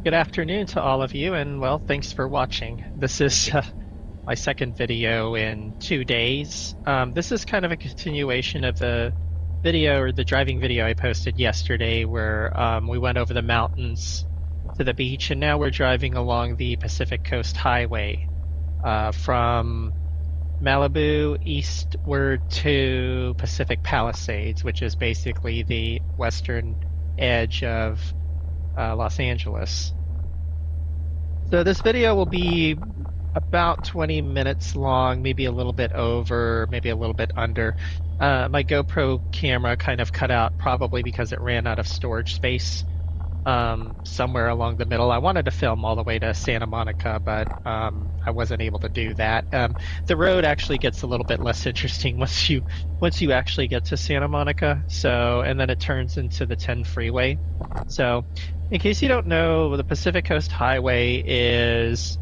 Good afternoon to all of you, and well, thanks for watching. This is my second video in 2 days. This is kind of a continuation of the video or the driving video I posted yesterday where we went over the mountains to the beach, and now we're driving along the Pacific Coast Highway from Malibu eastward to Pacific Palisades, which is basically the western edge of Los Angeles. So this video will be about 20 minutes long, maybe a little bit over, maybe a little bit under. My GoPro camera kind of cut out probably because it ran out of storage space somewhere along the middle. I wanted to film all the way to Santa Monica, but I wasn't able to do that. The road actually gets a little bit less interesting once you actually get to Santa Monica. So, and then it turns into the 10 freeway. So, in case you don't know, the Pacific Coast Highway is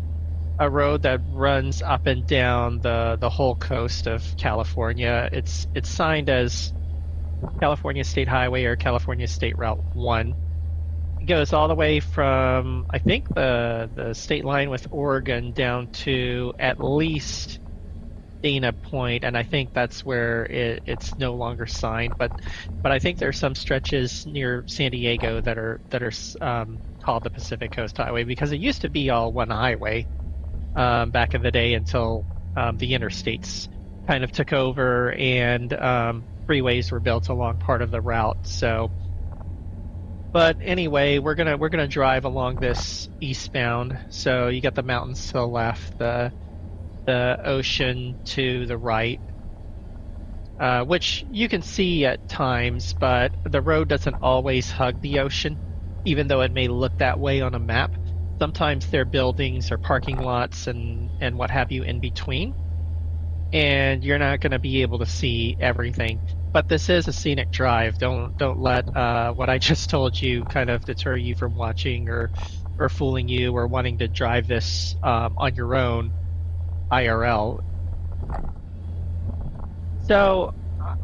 a road that runs up and down the whole coast of California. It's signed as California State Highway or California State Route 1. It goes all the way from, I think, the state line with Oregon down to at least Dana Point, and I think that's where it's no longer signed. But I think there's some stretches near San Diego that are called the Pacific Coast Highway because it used to be all one highway back in the day until the interstates kind of took over and freeways were built along part of the route. So, but anyway, we're gonna drive along this eastbound. So you got the mountains to the left, the ocean to the right, which you can see at times, but the road doesn't always hug the ocean, even though it may look that way on a map. Sometimes there are buildings or parking lots and what have you in between, and you're not going to be able to see everything. But this is a scenic drive. Don't let what I just told you kind of deter you from watching or fooling you or wanting to drive this on your own IRL. So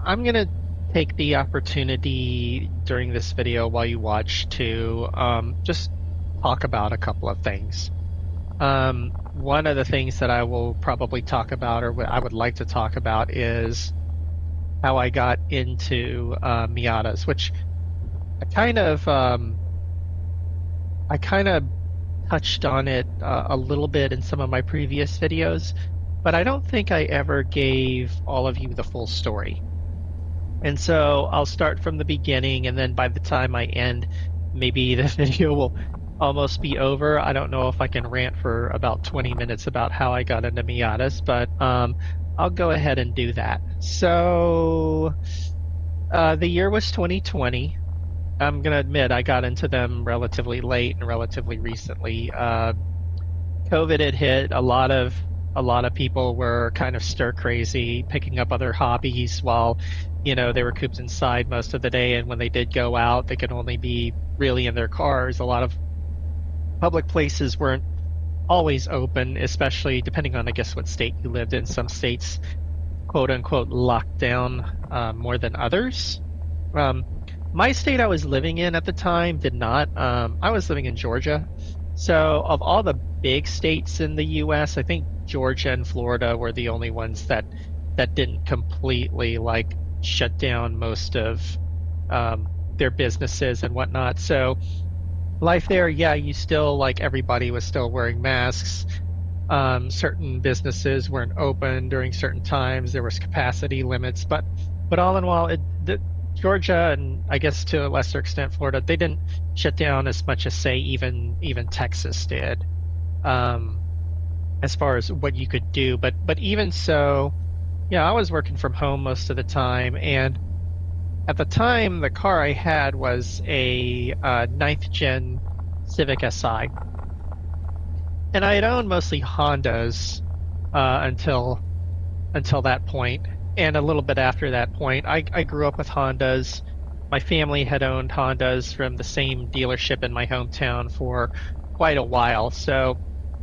I'm going to take the opportunity during this video while you watch to just talk about a couple of things. One of the things that I will probably talk about, or what I would like to talk about, is how I got into Miatas, which I kind of touched on it a little bit in some of my previous videos, but I don't think I ever gave all of you the full story. And so I'll start from the beginning, and then by the time I end, maybe the video will almost be over. I don't know if I can rant for about 20 minutes about how I got into Miatas, but I'll go ahead and do that. So the year was 2020. I'm going to admit I got into them relatively late and relatively recently. COVID had hit. A lot of people were kind of stir crazy, picking up other hobbies while, they were cooped inside most of the day. And when they did go out, they could only be really in their cars. A lot of public places weren't always open, especially depending on, I guess, what state you lived in. Some states, quote unquote, locked down more than others. My state I was living in at the time did not. I was living in Georgia. So of all the big states in the U.S., I think Georgia and Florida were the only ones that didn't completely shut down most of their businesses and whatnot. So life there, yeah, you still, everybody was still wearing masks. Certain businesses weren't open during certain times. There was capacity limits, but all in all, Georgia and I guess to a lesser extent Florida, they didn't shut down as much as say even Texas did, as far as what you could do. But even so, yeah, I was working from home most of the time, and at the time the car I had was a 9th gen Civic Si, and I had owned mostly Hondas until that point. And a little bit after that point, I grew up with Hondas. My family had owned Hondas from the same dealership in my hometown for quite a while. So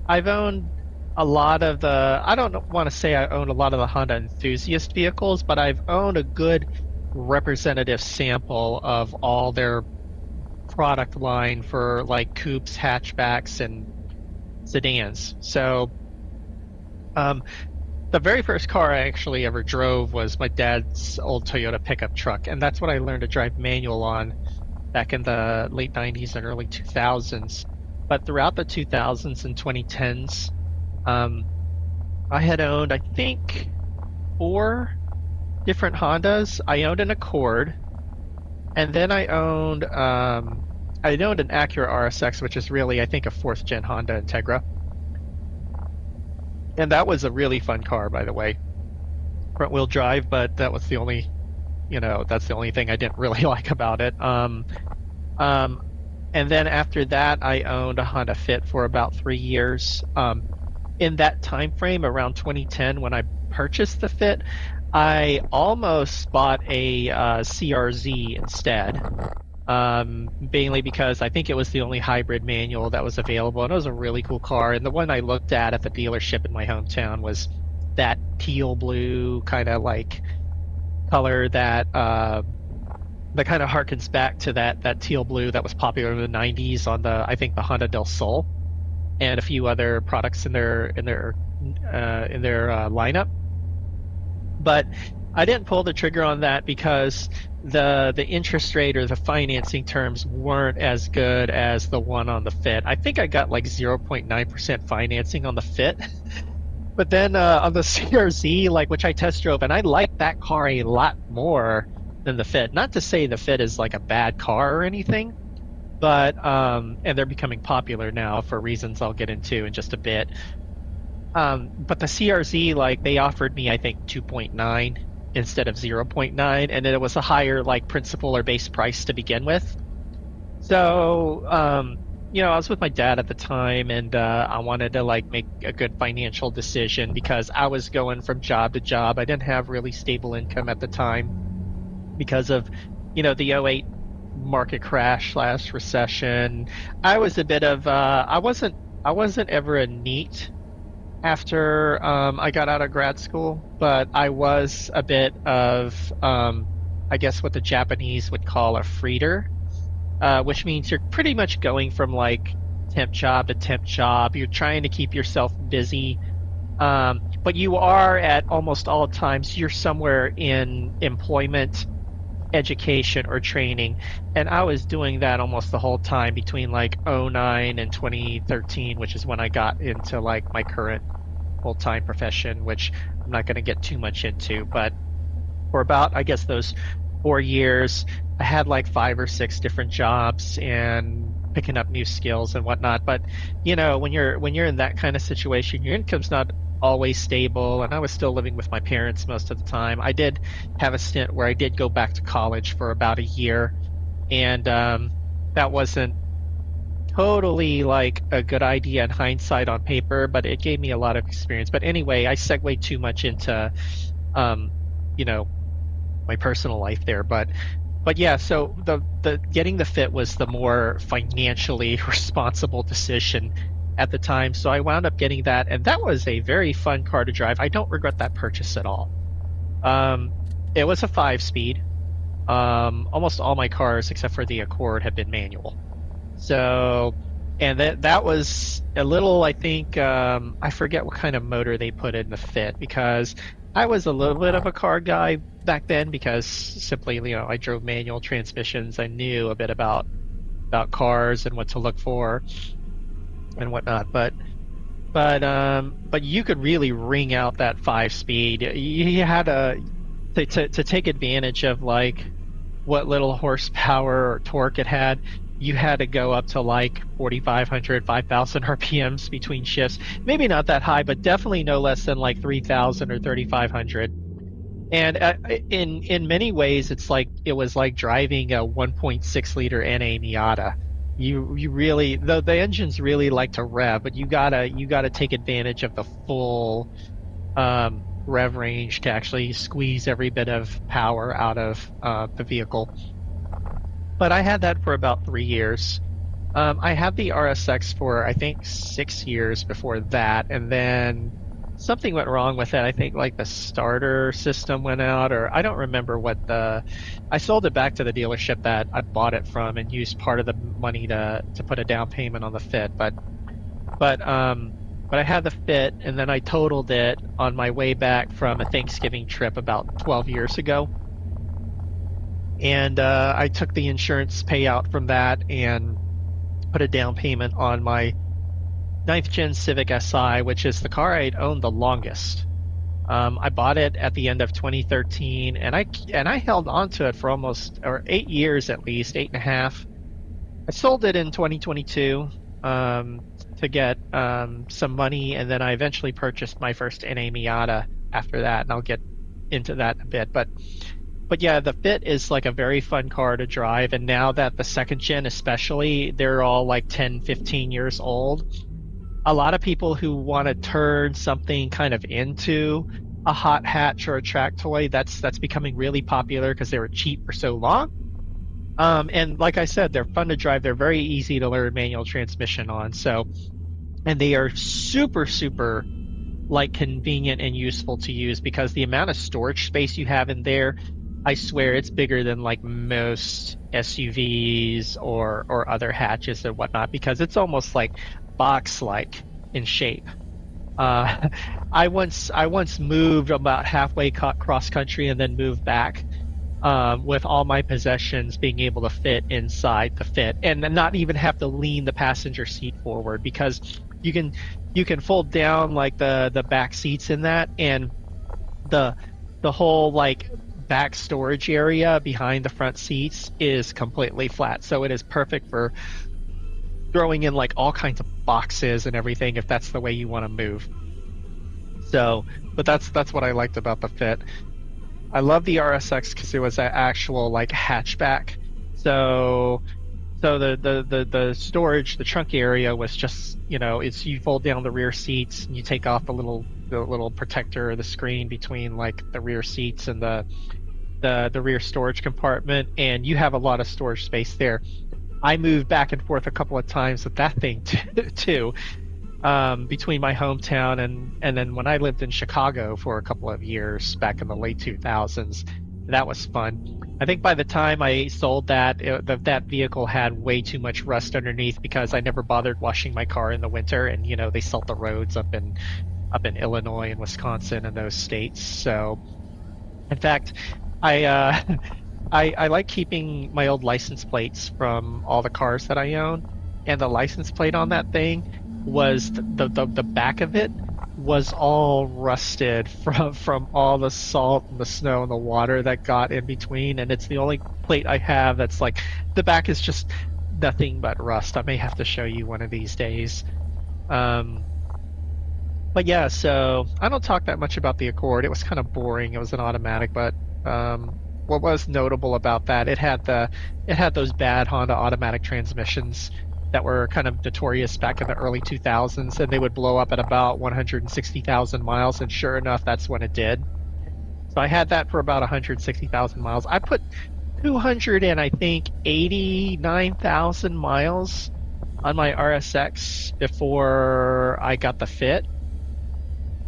I've owned a lot of I don't want to say I own a lot of the Honda enthusiast vehicles, but I've owned a good representative sample of all their product line for like coupes, hatchbacks, and sedans. So um, the very first car I actually ever drove was my dad's old Toyota pickup truck, and that's what I learned to drive manual on back in the late 90s and early 2000s. But throughout the 2000s and 2010s, um, I had owned, I think, four different Hondas. I owned an Accord, and then I owned an Acura RSX, which is really, I think, a fourth gen Honda Integra. And that was a really fun car, by the way. Front wheel drive, but that was the only, that's the only thing I didn't really like about it. Um, and then after that, I owned a Honda Fit for about 3 years. In that time frame, around 2010, when I purchased the Fit, I almost bought a CRZ instead, mainly because I think it was the only hybrid manual that was available, and it was a really cool car. And the one I looked at the dealership in my hometown was that teal blue kind of like color that kind of harkens back to that teal blue that was popular in the 90s on I think the Honda del Sol and a few other products in their lineup. But I didn't pull the trigger on that because the interest rate or the financing terms weren't as good as the one on the Fit. I think I got like 0.9% financing on the Fit. But then on the CRZ, like, which I test drove, and I liked that car a lot more than the Fit. Not to say the Fit is like a bad car or anything, but and they're becoming popular now for reasons I'll get into in just a bit. But the CRZ, like, they offered me, I think, 2.9 instead of 0.9, and it was a higher like principal or base price to begin with. So I was with my dad at the time, and I wanted to like make a good financial decision because I was going from job to job. I didn't have really stable income at the time because of, the '08 market crash / recession. I was a bit of I wasn't ever a NEET after I got out of grad school, but I was a bit of I guess what the Japanese would call a freeter, which means you're pretty much going from like temp job to temp job. You're trying to keep yourself busy, but you are at almost all times you're somewhere in employment, education, or training. And I was doing that almost the whole time between like '09 and 2013, which is when I got into like my current full-time profession, which I'm not going to get too much into. But for about, I guess, those 4 years, I had like 5 or 6 different jobs and picking up new skills and whatnot. But when you're in that kind of situation, your income's not always stable, and I was still living with my parents most of the time. I did have a stint where I did go back to college for about a year, and that wasn't totally like a good idea in hindsight on paper, but it gave me a lot of experience. But anyway, I segued too much into you know my personal life there. But yeah, so the getting the Fit was the more financially responsible decision at the time. So I wound up getting that, and that was a very fun car to drive. I don't regret that purchase at all. It was a 5-speed. Almost all my cars, except for the Accord, have been manual. So, and that was a little, I think, I forget what kind of motor they put in the Fit, because I was a little bit of a car guy back then, because simply, I drove manual transmissions. I knew a bit about cars and what to look for and whatnot. But you could really wring out that 5-speed. You had to take advantage of like what little horsepower or torque it had. You had to go up to like 4,500, 5,000 RPMs between shifts. Maybe not that high, but definitely no less than like 3,000 or 3,500. And in many ways, it was like driving a 1.6 liter NA Miata. You really, the engines really like to rev, but you gotta take advantage of the full rev range to actually squeeze every bit of power out of the vehicle. But I had that for about 3 years. I had the RSX for, I think, 6 years before that, and then something went wrong with it. I think like the starter system went out, or I don't remember what the. I sold it back to the dealership that I bought it from and used part of the money to put a down payment on the Fit. But but I had the Fit, and then I totaled it on my way back from a Thanksgiving trip about 12 years ago, and I took the insurance payout from that and put a down payment on my ninth gen Civic Si, which is the car I'd owned the longest. I bought it at the end of 2013, and I held on to it for almost or 8 years at least, eight and a half. I sold it in 2022 to get some money, and then I eventually purchased my first NA Miata after that, and I'll get into that in a bit. But yeah, the Fit is like a very fun car to drive, and now that the second gen especially, they're all like 10, 15 years old. A lot of people who want to turn something kind of into a hot hatch or a track toy, that's becoming really popular because they were cheap for so long. And like I said, they're fun to drive. They're very easy to learn manual transmission on. So, and they are super, super like convenient and useful to use because the amount of storage space you have in there, I swear it's bigger than like most SUVs or other hatches and whatnot because it's almost like box like in shape. Uh, I once moved about halfway cross country and then moved back with all my possessions being able to fit inside the Fit and not even have to lean the passenger seat forward because you can you can fold down like the back seats in that and the the whole like back storage area behind the front seats is completely flat. So it is perfect for throwing in like all kinds of boxes and everything if that's the way you want to move. So, but that's what I liked about the Fit. I love the RSX because it was an actual like hatchback. So the storage, the trunk area was just it's you fold down the rear seats and you take off the little protector or the screen between like the rear seats and the rear storage compartment, and you have a lot of storage space there. I moved back and forth a couple of times with that thing too, between my hometown and then when I lived in Chicago for a couple of years back in the late 2000s. That was fun. I think by the time I sold that vehicle had way too much rust underneath because I never bothered washing my car in the winter, and they salt the roads up in Illinois and Wisconsin and those states. So, in fact, I I like keeping my old license plates from all the cars that I own, and the license plate on that thing was the back of it was all rusted from all the salt and the snow and the water that got in between, and it's the only plate I have that's like the back is just nothing but rust. I may have to show you one of these days. Um, but yeah, so I don't talk that much about the Accord. It was kind of boring. It was an automatic, but what was notable about that, it had those bad Honda automatic transmissions that were kind of notorious back in the early 2000s, and they would blow up at about 160,000 miles, and sure enough, that's when it did. So I had that for about 160,000 miles. I put 200 and I think 89,000 miles on my RSX before I got the Fit.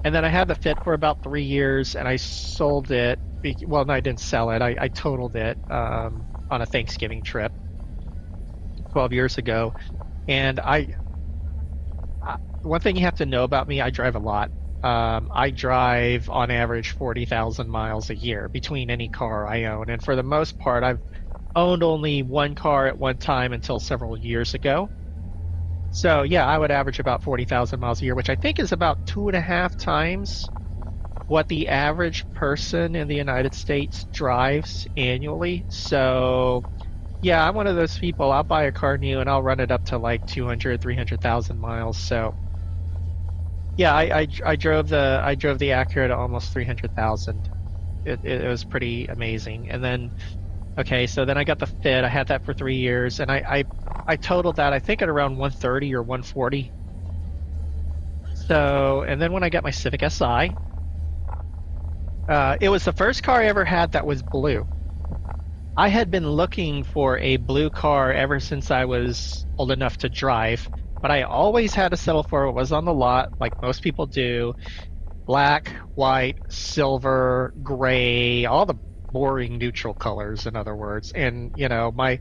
And then I had the Fit for about 3 years, and I sold it. Well, no, I didn't sell it. I totaled it on a Thanksgiving trip 12 years ago. And one thing you have to know about me, I drive a lot. I drive on average 40,000 miles a year between any car I own. And for the most part, I've owned only one car at one time until several years ago. So yeah, I would average about 40,000 miles a year, which I think is about 2.5 times what the average person in the United States drives annually. So yeah, I'm one of those people. I'll buy a car new and I'll run it up to like 200, 300,000 miles. So yeah, I drove the Acura to almost 300,000. It was pretty amazing. And then okay, so then I got the Fit. I had that for 3 years, and I totaled that I think at around 130 or 140. So, and then when I got my Civic Si, it was the first car I ever had that was blue. I had been looking for a blue car ever since I was old enough to drive, but I always had to settle for what was on the lot, like most people do. black, white, silver, gray, all the boring neutral colors, in other words. And my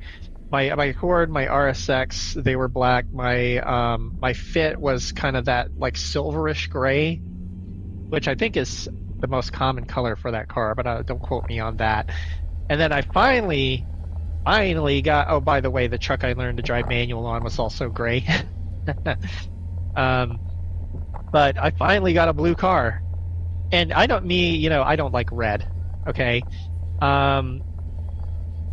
Accord, my RSX, they were black. My Fit was kind of that like silverish gray, which I think is the most common color for that car, but don't quote me on that. And then I finally got. Oh, by the way, the truck I learned to drive manual on was also gray. um, but I finally got a blue car, and I don't like red. Okay. Um,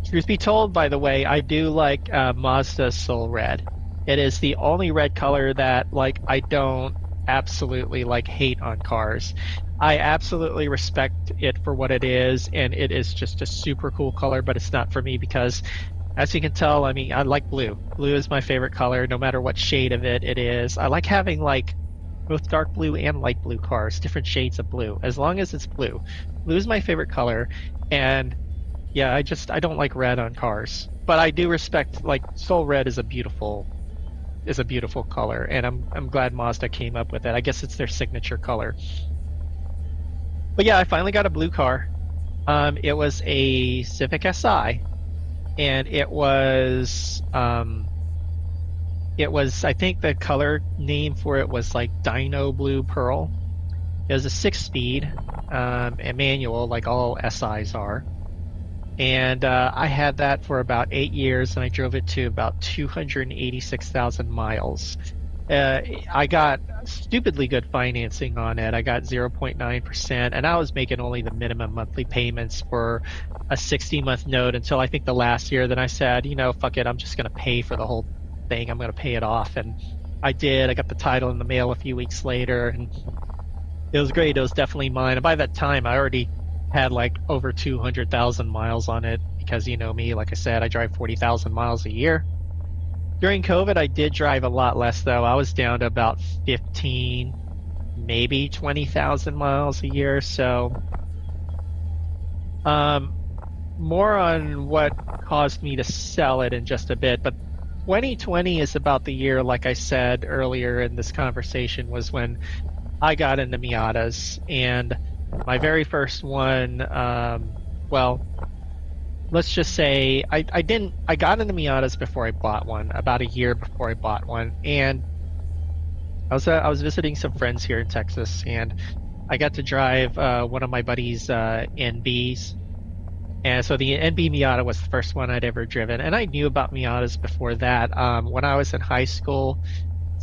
Truth be told, by the way, I do like Mazda's Soul Red. It is the only red color that like I don't absolutely like hate on cars. I absolutely respect it for what it is, and it is just a super cool color, but it's not for me because, as you can tell, I mean, I like blue. Blue is my favorite color, no matter what shade of it is. I like having like both dark blue and light blue cars, different shades of blue, as long as it's blue. Blue is my favorite color, and yeah, I don't like red on cars, but I do respect like Soul Red is a beautiful color, and I'm glad Mazda came up with it. I guess it's their signature color. But yeah, I finally got a blue car. It was a Civic Si, and it was I think the color name for it was like Dino Blue Pearl. It was a 6-speed, and manual, like all SIs are. And I had that for about 8 years, and I drove it to about 286,000 miles. I got stupidly good financing on it. I got 0.9%, and I was making only the minimum monthly payments for a 60-month note until I think the last year. Then I said, fuck it, I'm just going to pay for the whole thing. I'm going to pay it off. And I did. I got the title in the mail a few weeks later, and it was great. It was definitely mine. And by that time, I already had like over 200,000 miles on it because you know me, like I said, I drive 40,000 miles a year. During COVID, I did drive a lot less though. I was down to about 15, maybe 20,000 miles a year. So, more on what caused me to sell it in just a bit, but 2020 is about the year, like I said earlier in this conversation, was when I got into Miatas. And my very first one, well, let's just say I got into Miatas before I bought one, about a year before I bought one. And I was visiting some friends here in Texas, and I got to drive one of my buddy's NBs. And so the NB Miata was the first one I'd ever driven. And I knew about Miatas before that. When I was in high school,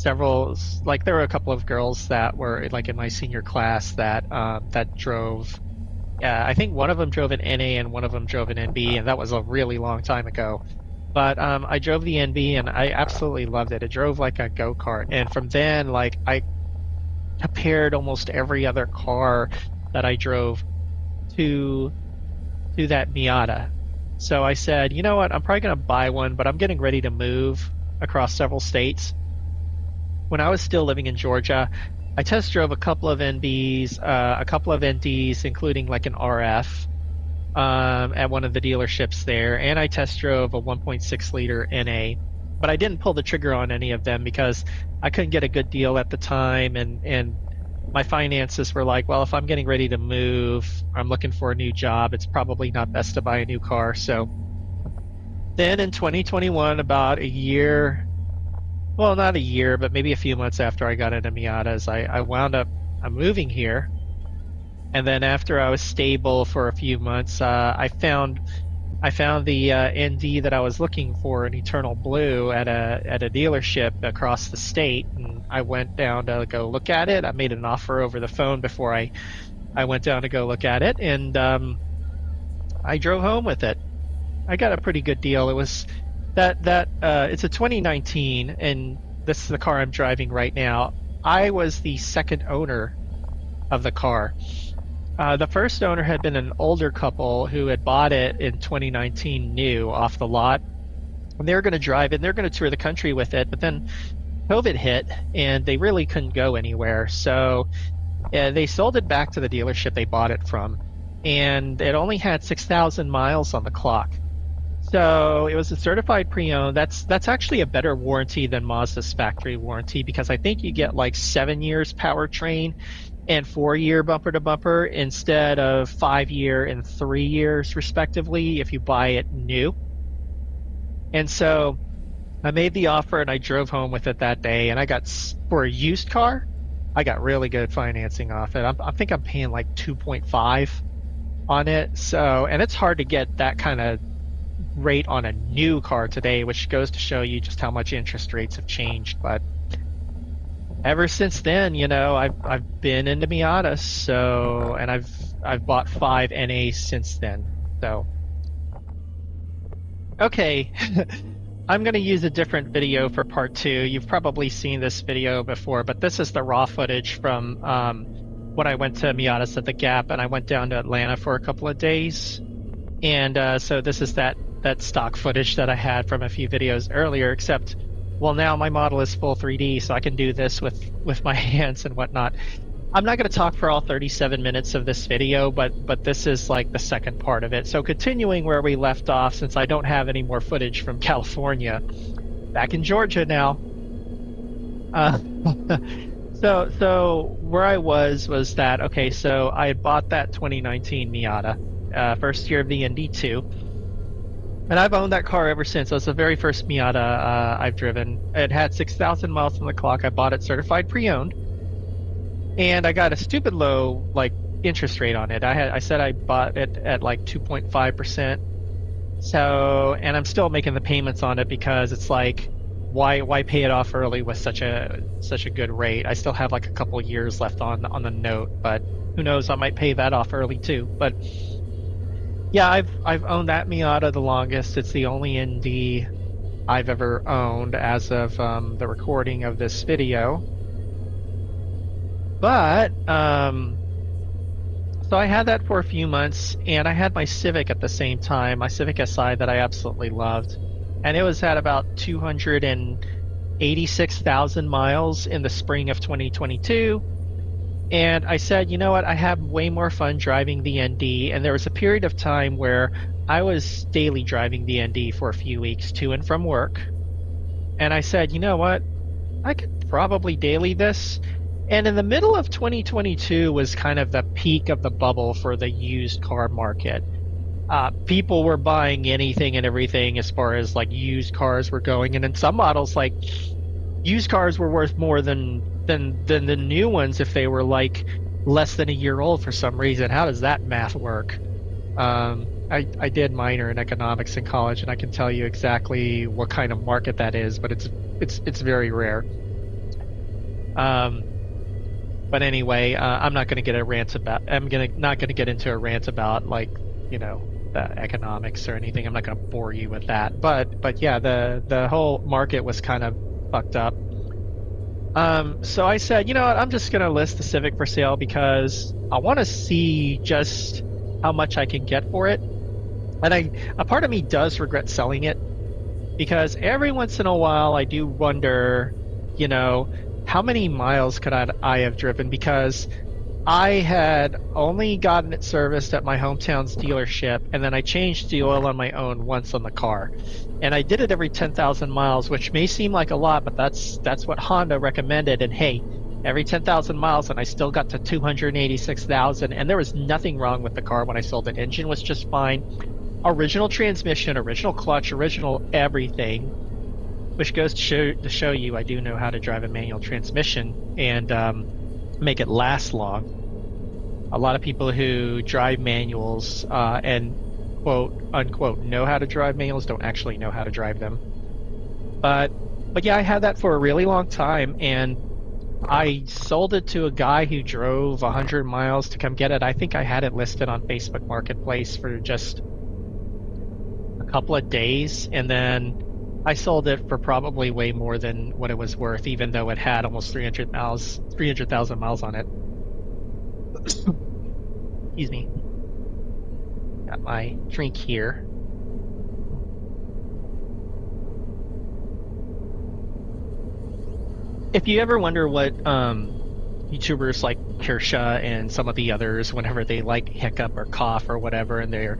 there were a couple of girls that were like in my senior class that drove. I think one of them drove an NA and one of them drove an NB, and that was a really long time ago. But I drove the NB and I absolutely loved it. It drove like a go-kart, and from then, like, I compared almost every other car that I drove to that Miata. So I said, you know what, I'm probably gonna buy one, but I'm getting ready to move across several states. When I was still living in Georgia, I test drove a couple of NBs, a couple of NDs, including like an RF, at one of the dealerships there, and I test drove a 1.6 liter NA. But I didn't pull the trigger on any of them because I couldn't get a good deal at the time, and my finances were like, well, if I'm getting ready to move, I'm looking for a new job, it's probably not best to buy a new car. So then in 2021, about a year, well, not a year, but maybe a few months after I got into Miatas, I wound up moving here. And then after I was stable for a few months, I found the ND that I was looking for, an Eternal Blue, at a dealership across the state, and I went down to go look at it. I made an offer over the phone before I went down to go look at it, and I drove home with it. I got a pretty good deal. It was it's a 2019, and this is the car I'm driving right now. I was the second owner of the car. The first owner had been an older couple who had bought it in 2019 new off the lot. And they were going to drive it, and they were going to tour the country with it, but then COVID hit, and they really couldn't go anywhere. So they sold it back to the dealership they bought it from, and it only had 6,000 miles on the clock. So it was a certified pre-owned. That's actually a better warranty than Mazda's factory warranty, because I think you get like 7 years powertrain, and 4-year bumper to bumper instead of 5-year and 3 years respectively if you buy it new. And so I made the offer and I drove home with it that day, and I got, for a used car, I got really good financing off it. I think I'm paying like 2.5 on it. So, and it's hard to get that kind of rate on a new car today, which goes to show you just how much interest rates have changed. But ever since then, I've been into Miatas, so, and I've bought 5 NAs since then. So, okay. I'm going to use a different video for part 2. You've probably seen this video before, but this is the raw footage from when I went to Miatas at the Gap, and I went down to Atlanta for a couple of days. And so this is that stock footage that I had from a few videos earlier, except, well, now my model is full 3D, so I can do this with my hands and whatnot. I'm not going to talk for all 37 minutes of this video, but this is like the second part of it. So continuing where we left off, since I don't have any more footage from California, back in Georgia now. So where I was that, okay, so I had bought that 2019 Miata, first year of the ND2. And I've owned that car ever since. It was the very first Miata I've driven. It had 6,000 miles on the clock. I bought it certified pre-owned. And I got a stupid low interest rate on it. I said I bought it at like 2.5%. So, and I'm still making the payments on it because it's like, why pay it off early with such a good rate? I still have like a couple years left on the note, but who knows? I might pay that off early too. But yeah, I've owned that Miata the longest. It's the only ND I've ever owned as of the recording of this video. But, so I had that for a few months, and I had my Civic at the same time, my Civic Si that I absolutely loved. And it was at about 286,000 miles in the spring of 2022. And I said, you know what, I have way more fun driving the ND, and there was a period of time where I was daily driving the ND for a few weeks to and from work. And I said, you know what, I could probably daily this. And in the middle of 2022 was kind of the peak of the bubble for the used car market. People were buying anything and everything as far as like used cars were going, and in some models, like used cars were worth more than the new ones if they were like less than a year old for some reason. How does that math work? I did minor in economics in college, and I can tell you exactly what kind of market that is, but it's very rare. But anyway, I'm not going to get a rant about. Not going to get into a rant about like the economics or anything. I'm not going to bore you with that. But yeah, the whole market was kind of fucked up. So I said, you know what? I'm just going to list the Civic for sale because I want to see just how much I can get for it. And a part of me does regret selling it because every once in a while I do wonder, how many miles could I have driven? Because I had only gotten it serviced at my hometown's dealership, and then I changed the oil on my own once on the car. And I did it every 10,000 miles, which may seem like a lot, but that's what Honda recommended. And hey, every 10,000 miles, and I still got to 286,000, and there was nothing wrong with the car when I sold it. Engine was just fine. Original transmission, original clutch, original everything. Which goes to show you I do know how to drive a manual transmission and make it last long. A lot of people who drive manuals and quote unquote know how to drive manuals don't actually know how to drive them. But yeah, I had that for a really long time, and I sold it to a guy who drove 100 miles to come get it. I think I had it listed on Facebook Marketplace for just a couple of days, and then I sold it for probably way more than what it was worth, even though it had almost 300,000 miles on it. Excuse me. Got my drink here. If you ever wonder what YouTubers like Kirsha and some of the others, whenever they like hiccup or cough or whatever, and their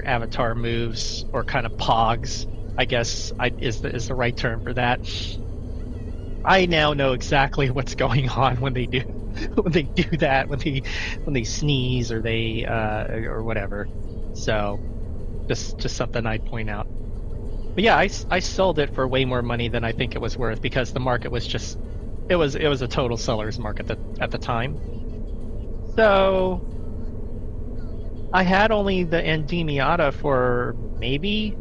avatar moves or kind of pogs, I guess is the right term for that. I now know exactly what's going on when they do when they do that, when they sneeze or they or whatever. So just something I'd point out. But yeah, I sold it for way more money than I think it was worth because the market was just it was a total seller's market at the time. So I had only the ND Miata for maybe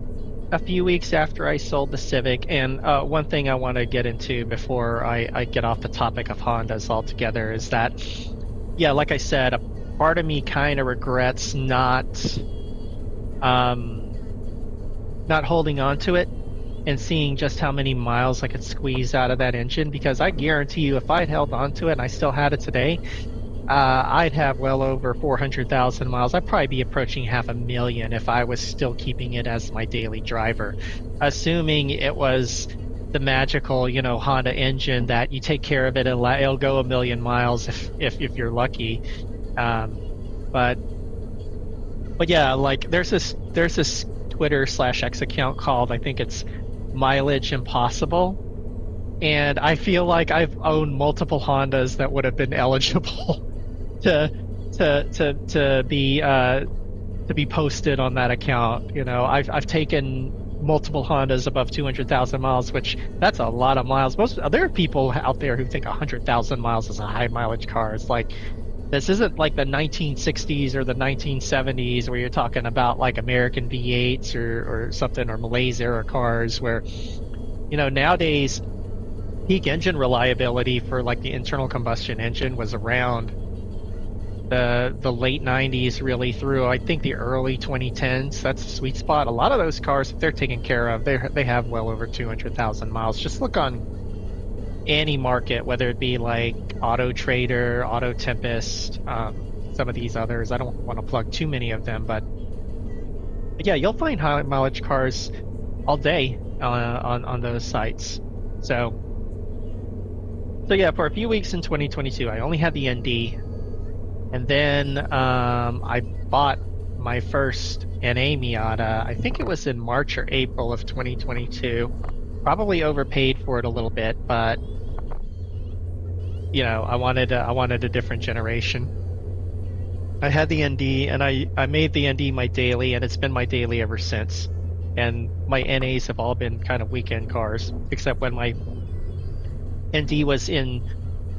a few weeks after I sold the Civic. And one thing I want to get into before I get off the topic of Hondas altogether is that, yeah, like I said, a part of me kind of regrets um, not holding on to it and seeing just how many miles I could squeeze out of that engine. Because I guarantee you, if I'd held on to it and I still had it today, I'd have well over 400,000 miles. I'd probably be approaching 500,000 if I was still keeping it as my daily driver, assuming it was the magical, Honda engine that you take care of it and it'll go 1,000,000 miles if you're lucky. Um, but yeah, like there's this Twitter/X account called, I think it's Mileage Impossible, and I feel like I've owned multiple Hondas that would have been eligible to to be posted on that account. I've taken multiple Hondas above 200,000 miles, which that's a lot of miles. There are people out there who think 100,000 miles is a high mileage car. It's like this isn't like the 1960s or the 1970s where you're talking about like American V8s or something, or Malaysia or cars where nowadays peak engine reliability for like the internal combustion engine was around the late 90s really through I think the early 2010s. That's the sweet spot. A lot of those cars, if they're taken care of, they have well over 200,000 miles. Just look on any market, whether it be like Auto Trader, Auto Tempest, some of these others. I don't want to plug too many of them, but yeah, you'll find high mileage cars all day on those sites. So yeah, for a few weeks in 2022, I only had the ND. And then I bought my first NA Miata. I think it was in March or April of 2022. Probably overpaid for it a little bit, but I wanted a different generation. I had the ND, and I made the ND my daily, and it's been my daily ever since. And my NAs have all been kind of weekend cars, except when my ND was in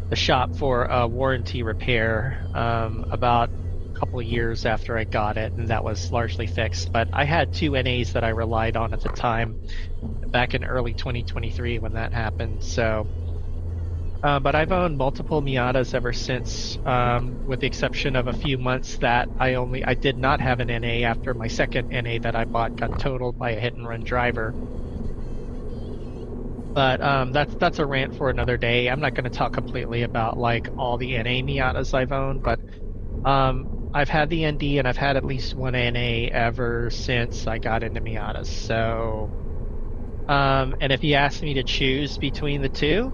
the shop for a warranty repair about a couple of years after I got it, and that was largely fixed. But I had two NAs that I relied on at the time, back in early 2023 when that happened. So, but I've owned multiple Miatas ever since, with the exception of a few months that I did not have an NA after my second NA that I bought got totaled by a hit and run driver. But that's a rant for another day. I'm not going to talk completely about like all the NA Miatas I've owned, but I've had the ND and I've had at least one NA ever since I got into Miatas. So, and if you ask me to choose between the two,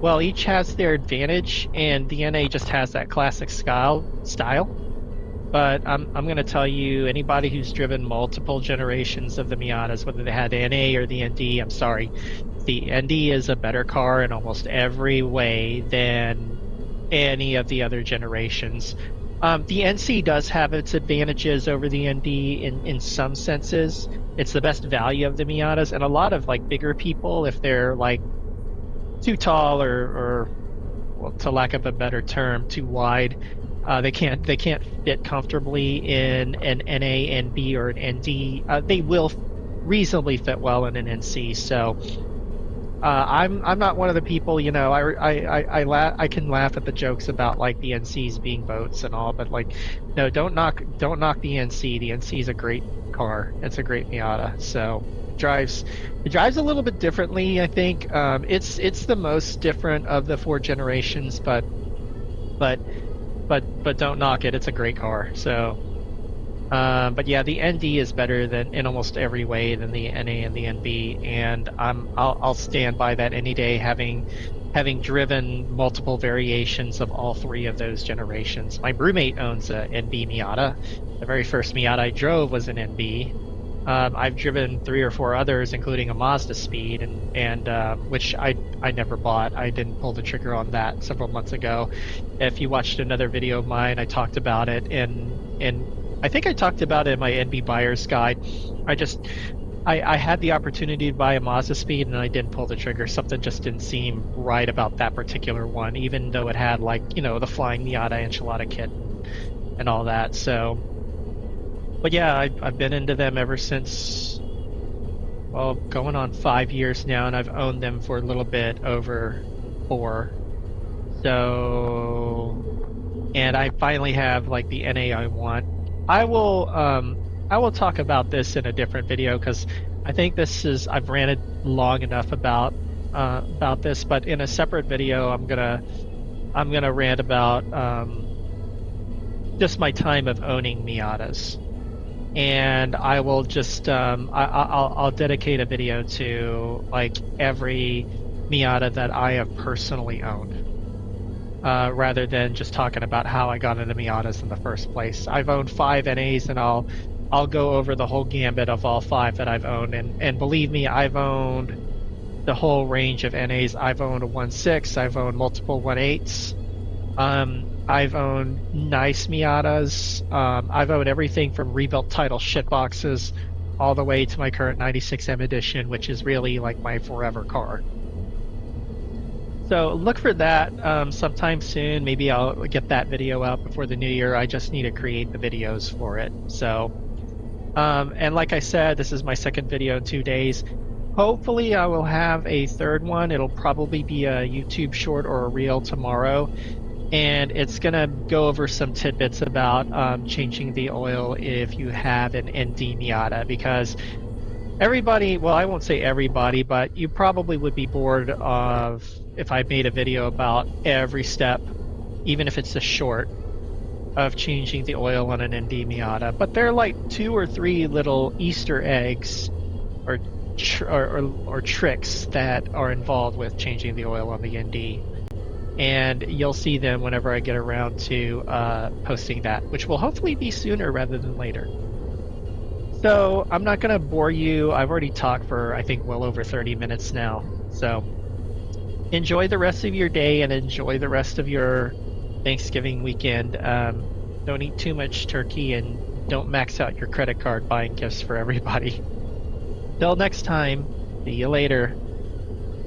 well, each has their advantage, and the NA just has that classic style. But I'm going to tell you, anybody who's driven multiple generations of the Miatas, whether they had the NA or the ND, I'm sorry, the ND is a better car in almost every way than any of the other generations. The NC does have its advantages over the ND in some senses. It's the best value of the Miatas, and a lot of like bigger people, if they're like too tall or well, to lack of a better term, too wide, they can't fit comfortably in an NA, NB, or an ND. They will reasonably fit well in an NC. So I'm not one of the people. I can laugh at the jokes about like the NCs being boats and all, but like, no, don't knock the NC. The NC is a great car. It's a great Miata. So it drives a little bit differently, I think. It's the most different of the four generations, but don't knock it. It's a great car. So, but yeah, the ND is better than in almost every way than the NA and the NB, and I'll stand by that any day, having driven multiple variations of all three of those generations. My roommate owns a NB Miata. The very first Miata I drove was an NB. I've driven 3 or 4 others, including a Mazda Speed, and which I never bought. I didn't pull the trigger on that several months ago. If you watched another video of mine, I talked about it in I think I talked about it in my NB Buyer's Guide. I just I had the opportunity to buy a Mazda Speed and I didn't pull the trigger. Something just didn't seem right about that particular one, even though it had, like, the flying Miata enchilada kit and all that. So, but yeah, I've been into them ever since, well, going on 5 years now, and I've owned them for a little bit over 4. So, and I finally have like the NA I want. I will talk about this in a different video because I think I've ranted long enough about this, but in a separate video I'm gonna rant about just my time of owning Miatas. And I will just I'll dedicate a video to like every Miata that I have personally owned, rather than just talking about how I got into Miatas in the first place. I've owned 5 NAs, and I'll go over the whole gambit of all 5 that I've owned. And believe me, I've owned the whole range of NAs. I've owned a 1.6, I've owned multiple 1.8s. I've owned nice Miatas. I've owned everything from rebuilt title shitboxes all the way to my current 96M edition, which is really like my forever car. So look for that sometime soon. Maybe I'll get that video out before the new year. I just need to create the videos for it. So, and like I said, this is my second video in 2 days. Hopefully I will have a third one. It'll probably be a YouTube short or a reel tomorrow. And it's going to go over some tidbits about changing the oil if you have an ND Miata, because everybody, well, I won't say everybody, but you probably would be bored of if I made a video about every step, even if it's a short, of changing the oil on an ND Miata. But there are like 2 or 3 little Easter eggs or tricks that are involved with changing the oil on the ND. And you'll see them whenever I get around to posting that, which will hopefully be sooner rather than later. So I'm not going to bore you. I've already talked for, I think, well over 30 minutes now. So enjoy the rest of your day and enjoy the rest of your Thanksgiving weekend. Don't eat too much turkey and don't max out your credit card buying gifts for everybody. Till next time, see you later.